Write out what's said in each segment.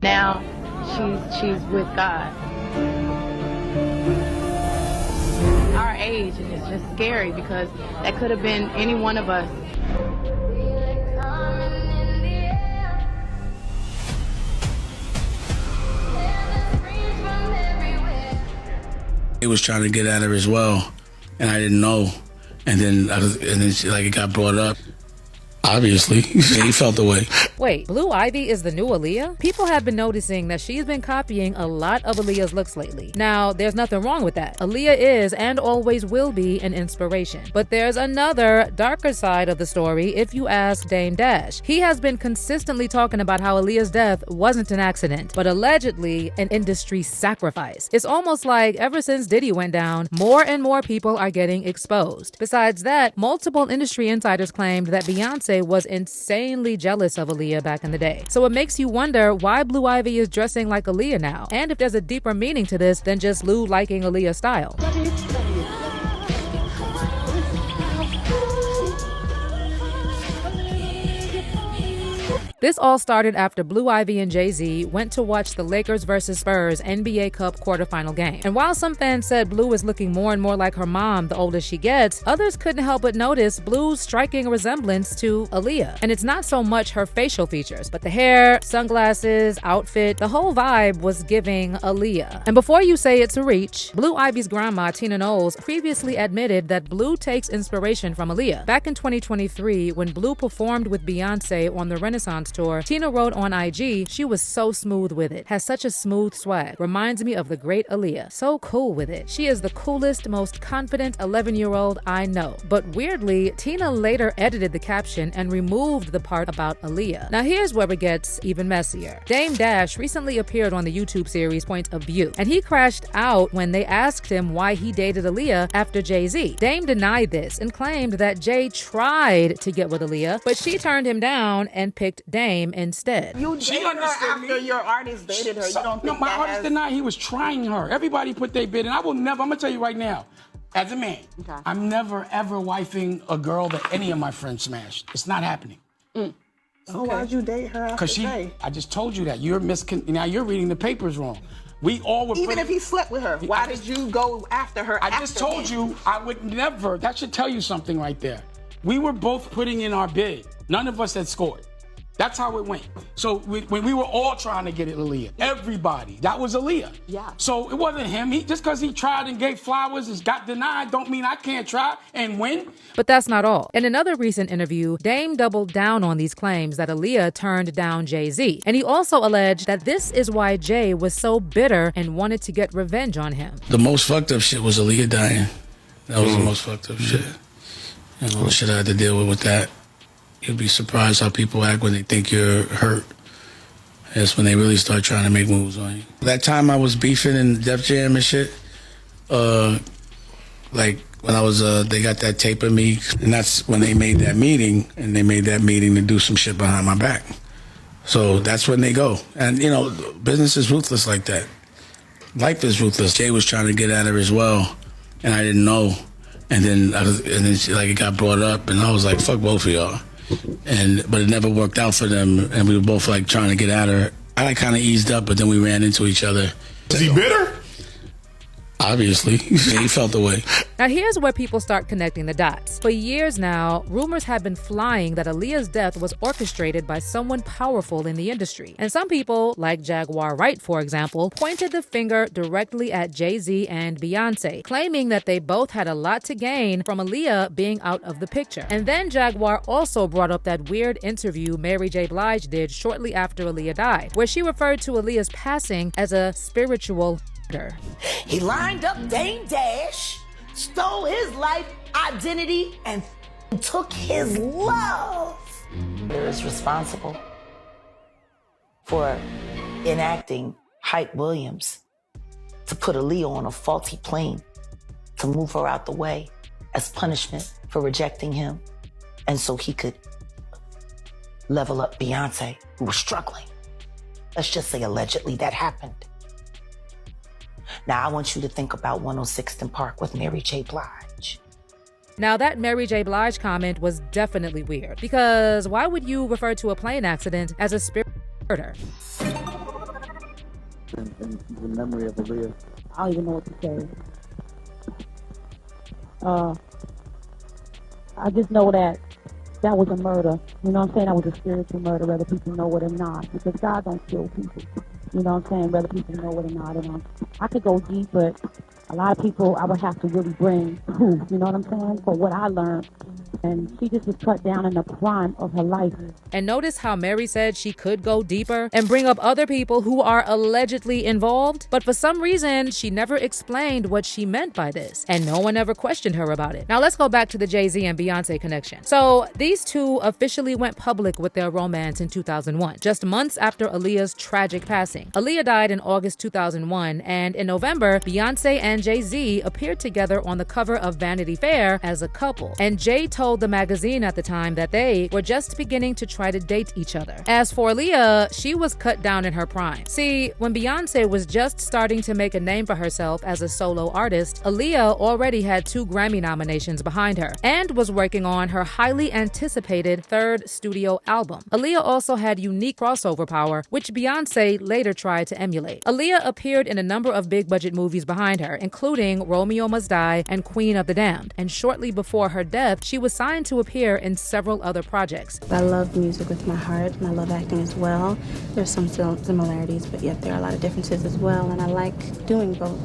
Now she's with God. Our age, and it's just scary because that could have been any one of us. He was trying to get at her as well, and I didn't know. And then she, like, it got brought up. Obviously, he felt the way. Wait, Blue Ivy is the new Aaliyah? People have been noticing that she's been copying a lot of Aaliyah's looks lately. Now, there's nothing wrong with that. Aaliyah is and always will be an inspiration. But there's another, darker side of the story if you ask Dame Dash. He has been consistently talking about how Aaliyah's death wasn't an accident, but allegedly an industry sacrifice. It's almost like ever since Diddy went down, more and more people are getting exposed. Besides that, multiple industry insiders claimed that Beyonce was insanely jealous of Aaliyah back in the day. So it makes you wonder why Blue Ivy is dressing like Aaliyah now, and if there's a deeper meaning to this than just Blue liking Aaliyah's style. This all started after Blue Ivy and Jay-Z went to watch the Lakers vs. Spurs NBA Cup quarterfinal game. And while some fans said Blue is looking more and more like her mom the older she gets, others couldn't help but notice Blue's striking resemblance to Aaliyah. And it's not so much her facial features, but the hair, sunglasses, outfit, the whole vibe was giving Aaliyah. And before you say it's a reach, Blue Ivy's grandma, Tina Knowles, previously admitted that Blue takes inspiration from Aaliyah. Back in 2023, when Blue performed with Beyonce on the Renaissance tour, Tina wrote on IG, "She was so smooth with it. Has such a smooth swag. Reminds me of the great Aaliyah. So cool with it. She is the coolest, most confident 11-year-old I know." But weirdly, Tina later edited the caption and removed the part about Aaliyah. Now here's where it gets even messier. Dame Dash recently appeared on the YouTube series Point of View, and he crashed out when they asked him why he dated Aaliyah after Jay-Z. Dame denied this and claimed that Jay tried to get with Aaliyah, but she turned him down and picked Dame instead. You dated her after your artist dated her. You don't think my artist denied he was trying her. Everybody put their bid in. I'm gonna tell you right now, as a man, okay, I'm never ever wifing a girl that any of my friends smashed. It's not happening. So why'd you date her after Jay? I just told you that. Now you're reading the papers wrong. We all were Even if he slept with her, why did you go after her? I just told you I would never. That should tell you something right there. We were both putting in our bid. None of us had scored. That's how it went. So when we were all trying to get at Aaliyah, everybody, that was Aaliyah. Yeah. So it wasn't him. Just because he tried and gave flowers and got denied don't mean I can't try and win. But that's not all. In another recent interview, Dame doubled down on these claims that Aaliyah turned down Jay-Z. And he also alleged that this is why Jay was so bitter and wanted to get revenge on him. The most fucked up shit was Aaliyah dying. That was the most fucked up shit. And all the shit I had to deal with that. You'll be surprised how people act when they think you're hurt. That's when they really start trying to make moves on you. That time I was beefing in Def Jam and shit, like when I was, they got that tape of me, and that's when they made that meeting, and they made that meeting to do some shit behind my back. So that's when they go. And, you know, business is ruthless like that. Life is ruthless. Jay was trying to get at her as well, and I didn't know. And then she, like, it got brought up, and I was like, fuck both of y'all. But it never worked out for them, and we were both like trying to get at her. I like kind of eased up, but then we ran into each other. Is he bitter? Obviously, he felt the way. Now here's where people start connecting the dots. For years now, rumors have been flying that Aaliyah's death was orchestrated by someone powerful in the industry. And some people, like Jaguar Wright, for example, pointed the finger directly at Jay-Z and Beyonce, claiming that they both had a lot to gain from Aaliyah being out of the picture. And then Jaguar also brought up that weird interview Mary J. Blige did shortly after Aaliyah died, where she referred to Aaliyah's passing as a spiritual. He lined up Dame Dash, stole his life identity, and took his love. They're responsible for enacting Hype Williams to put Aaliyah on a faulty plane, to move her out the way as punishment for rejecting him, and so he could level up Beyonce, who was struggling. Let's just say allegedly that happened. Now, I want you to think about 106th and Park with Mary J. Blige. Now, that Mary J. Blige comment was definitely weird, because why would you refer to a plane accident as a spiritor? in the memory of Aaliyah? I don't even know what to say. I just know that was a murder. You know what I'm saying? That was a spiritual murder, whether people know it or not. Because God don't kill people. You know what I'm saying? Whether people know it or not. And I could go deep, but a lot of people I would have to really bring proof. You know what I'm saying? For what I learned. And she just was cut down in the prime of her life. And notice how Mary said she could go deeper and bring up other people who are allegedly involved, but for some reason, she never explained what she meant by this, and no one ever questioned her about it. Now let's go back to the Jay-Z and Beyonce connection. So these two officially went public with their romance in 2001, just months after Aaliyah's tragic passing. Aaliyah died in August 2001, and in November, Beyonce and Jay-Z appeared together on the cover of Vanity Fair as a couple, and Jay told the magazine at the time that they were just beginning to try to date each other. As for Aaliyah, she was cut down in her prime. See, when Beyonce was just starting to make a name for herself as a solo artist, Aaliyah already had 2 Grammy nominations behind her and was working on her highly anticipated 3rd studio album. Aaliyah also had unique crossover power, which Beyonce later tried to emulate. Aaliyah appeared in a number of big budget movies behind her, including Romeo Must Die and Queen of the Damned, and shortly before her death, she was signed to appear in several other projects. I love music with my heart, and I love acting as well. There's some similarities, but yet there are a lot of differences as well, and I like doing both.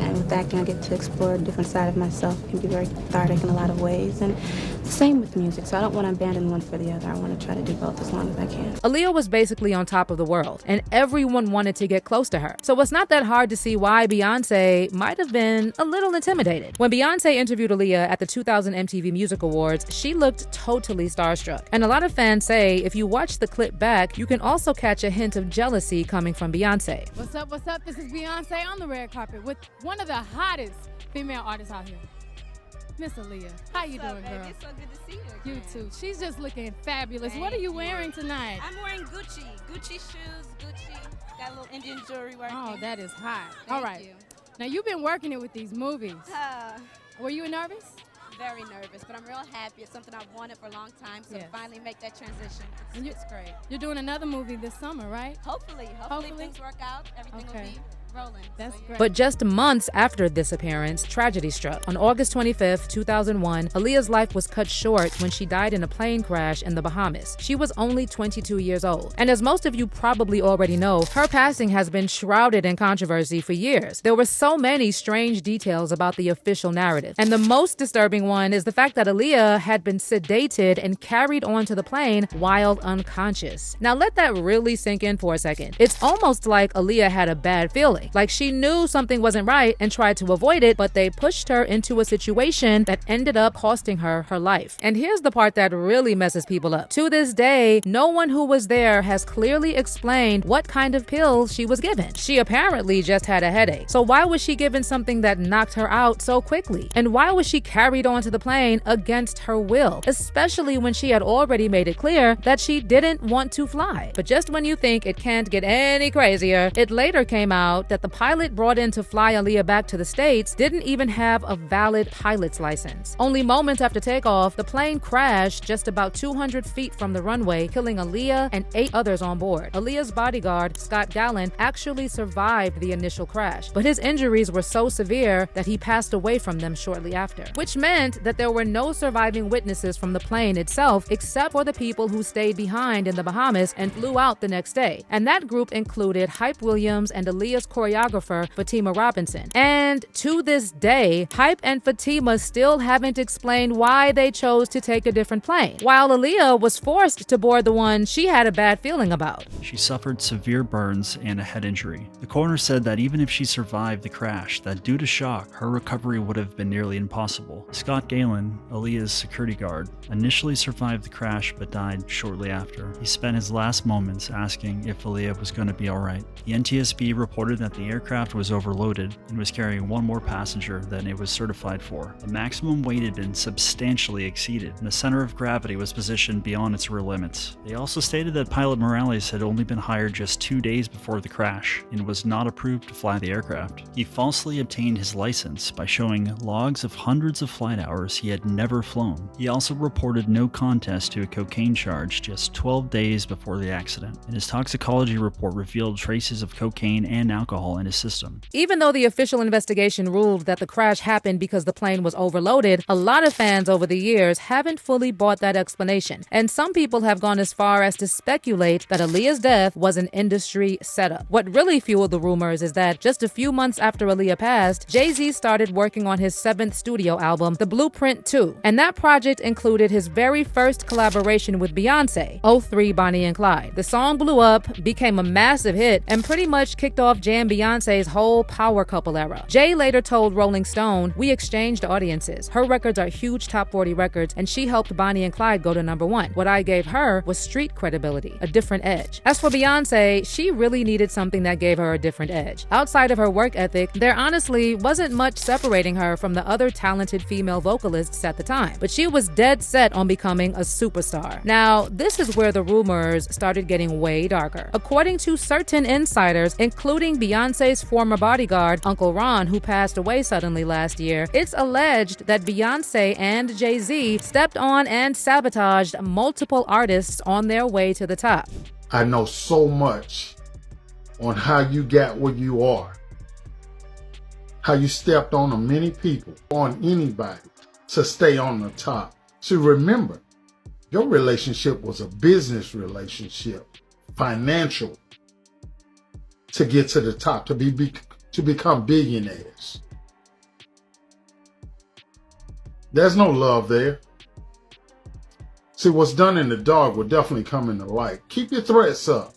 And with acting, I get to explore a different side of myself. It can be very cathartic in a lot of ways, and same with music, so I don't want to abandon one for the other. I want to try to do both as long as I can. Aaliyah was basically on top of the world, and everyone wanted to get close to her. So it's not that hard to see why Beyonce might have been a little intimidated. When Beyonce interviewed Aaliyah at the 2000 MTV Music Awards, she looked totally starstruck. And a lot of fans say if you watch the clip back, you can also catch a hint of jealousy coming from Beyonce. What's up, what's up? This is Beyonce on the red carpet with one of the hottest female artists out here, Miss Aaliyah. How you doing, girl? It's so good to see you again. You too. She's just looking fabulous. Thank what are you you. wearing tonight? I'm wearing Gucci shoes, Gucci. Got a little Indian jewelry working. Oh, that is hot. Thank All right. you. Now, you've been working it with these movies. Uh, Were you nervous? very nervous, but I'm real happy. It's something I've wanted for a long time, so Yes. to finally make that transition, And it's great. You're doing another movie this summer, right? Hopefully things work out. Everything will be rolling. That's So, yeah. great. But just months after this appearance, tragedy struck. On August 25th, 2001, Aaliyah's life was cut short when she died in a plane crash in the Bahamas. She was only 22 years old. And as most of you probably already know, her passing has been shrouded in controversy for years. There were so many strange details about the official narrative. And the most disturbing one is the fact that Aaliyah had been sedated and carried onto the plane while unconscious. Now let that really sink in for a second. It's almost like Aaliyah had a bad feeling. Like she knew something wasn't right and tried to avoid it, but they pushed her into a situation that ended up costing her her life. And here's the part that really messes people up. To this day, no one who was there has clearly explained what kind of pills she was given. She apparently just had a headache. So why was she given something that knocked her out so quickly? And why was she carried onto the plane against her will? Especially when she had already made it clear that she didn't want to fly. But just when you think it can't get any crazier, it later came out that the pilot brought in to fly Aaliyah back to the States didn't even have a valid pilot's license. Only moments after takeoff, the plane crashed just about 200 feet from the runway, killing Aaliyah and 8 others on board. Aaliyah's bodyguard, Scott Gallen, actually survived the initial crash, but his injuries were so severe that he passed away from them shortly after, which meant that there were no surviving witnesses from the plane itself except for the people who stayed behind in the Bahamas and flew out the next day. And that group included Hype Williams and Aaliyah's choreographer Fatima Robinson. And to this day, Hype and Fatima still haven't explained why they chose to take a different plane, while Aaliyah was forced to board the one she had a bad feeling about. She suffered severe burns and a head injury. The coroner said that even if she survived the crash, that due to shock, her recovery would have been nearly impossible. Scott Galen, Aaliyah's security guard, initially survived the crash but died shortly after. He spent his last moments asking if Aaliyah was going to be alright. The NTSB reported that the aircraft was overloaded and was carrying carrying one more passenger than it was certified for. The maximum weight had been substantially exceeded, and the center of gravity was positioned beyond its real limits. They also stated that pilot Morales had only been hired just 2 days before the crash and was not approved to fly the aircraft. He falsely obtained his license by showing logs of hundreds of flight hours he had never flown. He also reported no contest to a cocaine charge just 12 days before the accident, and his toxicology report revealed traces of cocaine and alcohol in his system. Even though the official investigation ruled that the crash happened because the plane was overloaded, a lot of fans over the years haven't fully bought that explanation, and some people have gone as far as to speculate that Aaliyah's death was an industry setup. What really fueled the rumors is that just a few months after Aaliyah passed, Jay-Z started working on his 7th studio album, The Blueprint 2, and that project included his very first collaboration with Beyonce, 03 Bonnie and Clyde. The song blew up, became a massive hit, and pretty much kicked off Jay and Beyonce's whole power couple era. Jay later told Rolling Stone, "We exchanged audiences. Her records are huge top 40 records, and she helped Bonnie and Clyde go to #1. What I gave her was street credibility, a different edge." As for Beyonce, she really needed something that gave her a different edge. Outside of her work ethic, there honestly wasn't much separating her from the other talented female vocalists at the time, but she was dead set on becoming a superstar. Now, this is where the rumors started getting way darker. According to certain insiders, including Beyonce's former bodyguard, Uncle Ron, who passed away suddenly last year, it's alleged that Beyonce and Jay-Z stepped on and sabotaged multiple artists on their way to the top. I know so much on how you got where you are, how you stepped on many people, on anybody to stay on the top. So remember, your relationship was a business relationship, financial, to get to the top, to become billionaires. There's no love there. See, what's done in the dark will definitely come in the light. Keep your threats up.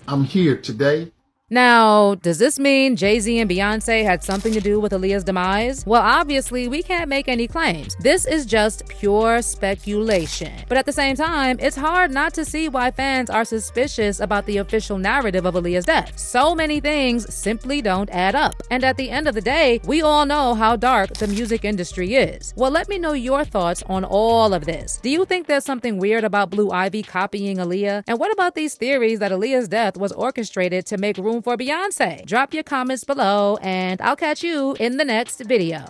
I'm here today. Now, does this mean Jay-Z and Beyonce had something to do with Aaliyah's demise? Well, obviously, we can't make any claims. This is just pure speculation. But at the same time, it's hard not to see why fans are suspicious about the official narrative of Aaliyah's death. So many things simply don't add up. And at the end of the day, we all know how dark the music industry is. Well, let me know your thoughts on all of this. Do you think there's something weird about Blue Ivy copying Aaliyah? And what about these theories that Aaliyah's death was orchestrated to make room for Beyonce? Drop your comments below, and I'll catch you in the next video.